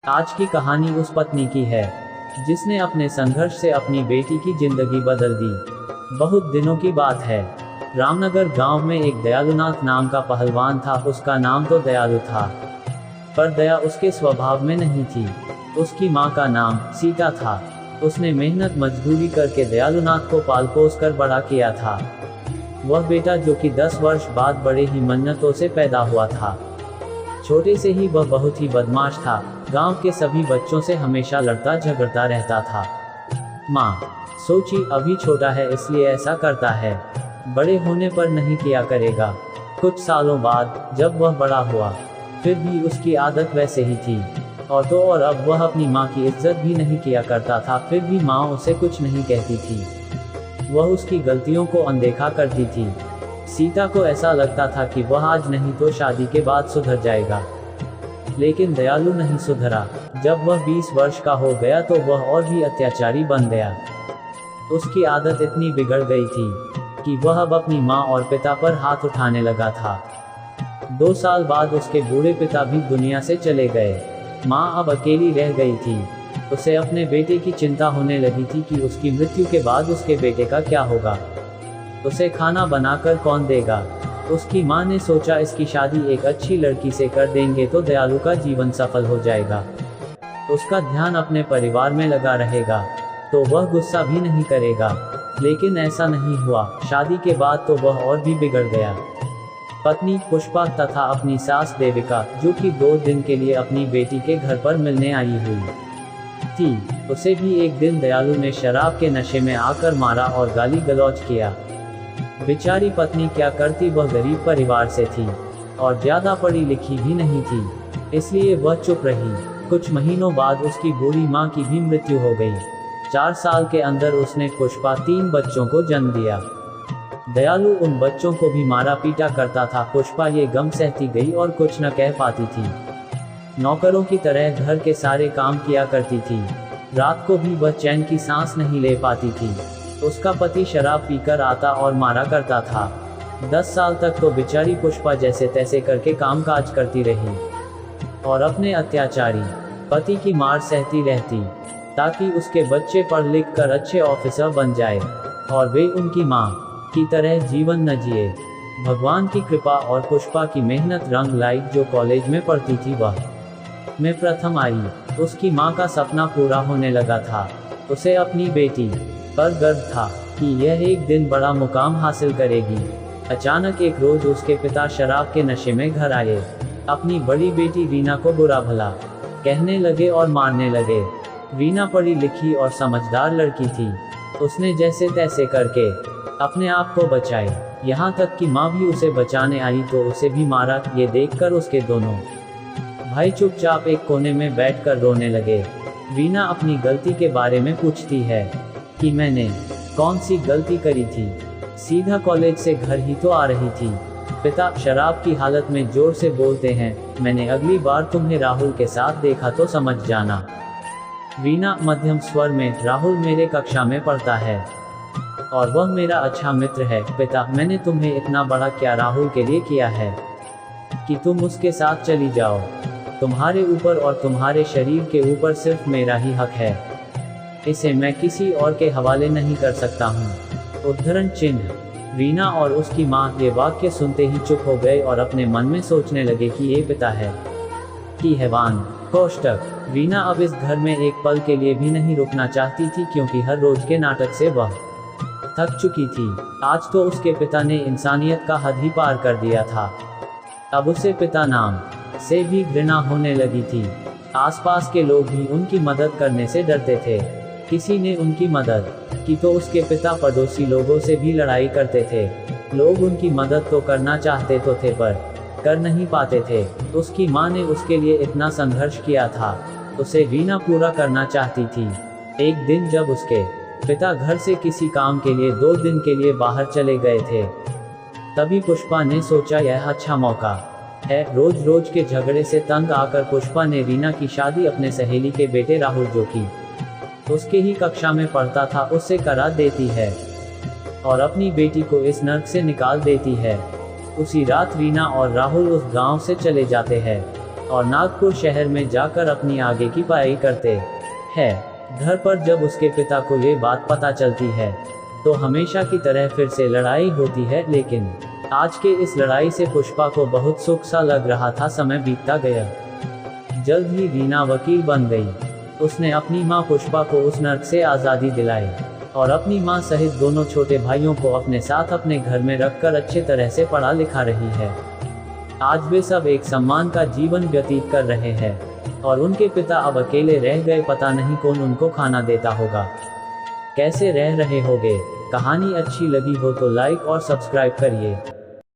आज की कहानी उस पत्नी की है जिसने अपने संघर्ष से अपनी बेटी की जिंदगी बदल दी। बहुत दिनों की बात है। रामनगर गांव में एक दयालुनाथ नाम का पहलवान था। उसका नाम तो दयालु था, पर दया उसके स्वभाव में नहीं थी। उसकी माँ का नाम सीता था। उसने मेहनत मजदूरी करके दयालुनाथ को पाल पोस कर बड़ा किया था। वह बेटा जो कि 10 वर्ष बाद बड़े ही मन्नतों से पैदा हुआ था। छोटे से ही वह बहुत ही बदमाश था। गांव के सभी बच्चों से हमेशा लड़ता झगड़ता रहता था। माँ सोची अभी छोटा है इसलिए ऐसा करता है, बड़े होने पर नहीं किया करेगा। कुछ सालों बाद जब वह बड़ा हुआ फिर भी उसकी आदत वैसे ही थी। और तो और अब वह अपनी माँ की इज्जत भी नहीं किया करता था। फिर भी माँ उसे कुछ नहीं कहती थी। वह उसकी गलतियों को अनदेखा करती थी। सीता को ऐसा लगता था कि वह आज नहीं तो शादी के बाद सुधर जाएगा, लेकिन दयालु नहीं सुधरा। जब वह 20 वर्ष का हो गया तो वह और भी अत्याचारी बन गया। उसकी आदत इतनी बिगड़ गई थी कि वह अब अपनी माँ और पिता पर हाथ उठाने लगा था। 2 साल बाद उसके बूढ़े पिता भी दुनिया से चले गए। माँ अब अकेली रह गई थी। उसे अपने बेटे की चिंता होने लगी थी कि उसकी मृत्यु के बाद उसके बेटे का क्या होगा। उसे खाना बनाकर कौन देगा। उसकी माँ ने सोचा इसकी शादी एक अच्छी लड़की से कर देंगे तो दयालु का जीवन सफल हो जाएगा। उसका ध्यान अपने परिवार में लगा रहेगा तो वह गुस्सा भी नहीं करेगा। लेकिन ऐसा नहीं हुआ। शादी के बाद तो वह और भी बिगड़ गया। पत्नी पुष्पा तथा अपनी सास देविका, जो कि 2 दिन के लिए अपनी बेटी के घर पर मिलने आई हुई थी, उसे भी एक दिन दयालु ने शराब के नशे में आकर मारा और गाली गलौज किया। बेचारी पत्नी क्या करती, वह गरीब परिवार से थी और ज्यादा पढ़ी लिखी भी नहीं थी, इसलिए वह चुप रही। कुछ महीनों बाद उसकी बूढ़ी माँ की भी मृत्यु हो गई। 4 साल के अंदर उसने पुष्पा 3 बच्चों को जन्म दिया। दयालु उन बच्चों को भी मारा पीटा करता था। पुष्पा ये गम सहती गई और कुछ न कह पाती थी। नौकरों की तरह घर के सारे काम किया करती थी। रात को भी वह चैन की सांस नहीं ले पाती थी। उसका पति शराब पीकर आता और मारा करता था। 10 साल तक तो बेचारी पुष्पा जैसे तैसे करके कामकाज करती रही और अपने अत्याचारी पति की मार सहती रहती, ताकि उसके बच्चे पढ़ लिख कर अच्छे ऑफिसर बन जाए और वे उनकी माँ की तरह जीवन न जिए। भगवान की कृपा और पुष्पा की मेहनत रंग लाई। जो कॉलेज में पढ़ती थी वह में प्रथम आई। उसकी माँ का सपना पूरा होने लगा था। उसे अपनी बेटी पर गर्व था कि यह एक दिन बड़ा मुकाम हासिल करेगी। अचानक एक रोज उसके पिता शराब के नशे में घर आए। अपनी बड़ी बेटी रीना को बुरा भला कहने लगे और मारने लगे। रीना पढ़ी लिखी और समझदार लड़की थी। उसने जैसे तैसे करके अपने आप को बचाए। यहाँ तक कि माँ भी उसे बचाने आई तो उसे भी मारा। ये देखकर उसके दोनों भाई चुपचाप एक कोने में बैठकर रोने लगे। रीना अपनी गलती के बारे में पूछती है कि मैंने कौन सी गलती करी थी, सीधा कॉलेज से घर ही तो आ रही थी। पिता शराब की हालत में जोर से बोलते हैं, मैंने अगली बार तुम्हें राहुल के साथ देखा तो समझ जाना। रीना मध्यम स्वर में, राहुल मेरे कक्षा में पढ़ता है और वह मेरा अच्छा मित्र है। पिता मैंने तुम्हें इतना बड़ा क्या राहुल के लिए किया है कि तुम उसके साथ चली जाओ। तुम्हारे ऊपर और तुम्हारे शरीर के ऊपर सिर्फ मेरा ही हक है, इसे मैं किसी और के हवाले नहीं कर सकता हूँ। उद्धरण चिन्ह। रीना और उसकी माँ ये वाक्य सुनते ही चुप हो गए और अपने मन में सोचने लगे कि ये पिता है कि हैवान। कोष्टक। रीना अब इस घर में एक पल के लिए भी नहीं रुकना चाहती थी, क्योंकि हर रोज के नाटक से वह थक चुकी थी। आज तो उसके पिता ने इंसानियत का हद ही पार कर दिया था। अब उसे पिता नाम से भी घृणा होने लगी थी। आसपास के लोग भी उनकी मदद करने से डरते थे। किसी ने उनकी मदद की तो उसके पिता पड़ोसी लोगों से भी लड़ाई करते थे। लोग उनकी मदद तो करना चाहते तो थे पर कर नहीं पाते थे। उसकी माँ ने उसके लिए इतना संघर्ष किया था, उसे रीना पूरा करना चाहती थी। एक दिन जब उसके पिता घर से किसी काम के लिए 2 दिन के लिए बाहर चले गए थे, तभी पुष्पा ने सोचा यह अच्छा मौका है। रोज रोज के झगड़े से तंग आकर पुष्पा ने रीना की शादी अपने सहेली के बेटे राहुल, जो कि उसके ही कक्षा में पढ़ता था, उससे करा देती है और अपनी बेटी को इस नर्क से निकाल देती है। उसी रात रीना और राहुल उस गांव से चले जाते हैं। और नागपुर शहर में जाकर अपनी आगे की पढ़ाई करते हैं। घर पर जब उसके पिता को ये बात पता चलती है तो हमेशा की तरह फिर से लड़ाई होती है, लेकिन आज के इस लड़ाई से पुष्पा को बहुत सुख सा लग रहा था। समय बीतता गया। जल्द ही रीना वकील बन गई। उसने अपनी मां पुष्पा को उस नर्क से आज़ादी दिलाई और अपनी मां सहित दोनों छोटे भाइयों को अपने साथ अपने घर में रखकर अच्छे तरह से पढ़ा लिखा रही है। आज वे सब एक सम्मान का जीवन व्यतीत कर रहे हैं और उनके पिता अब अकेले रह गए। पता नहीं कौन उनको खाना देता होगा, कैसे रह रहे होंगे। कहानी अच्छी लगी हो तो लाइक और सब्सक्राइब करिए।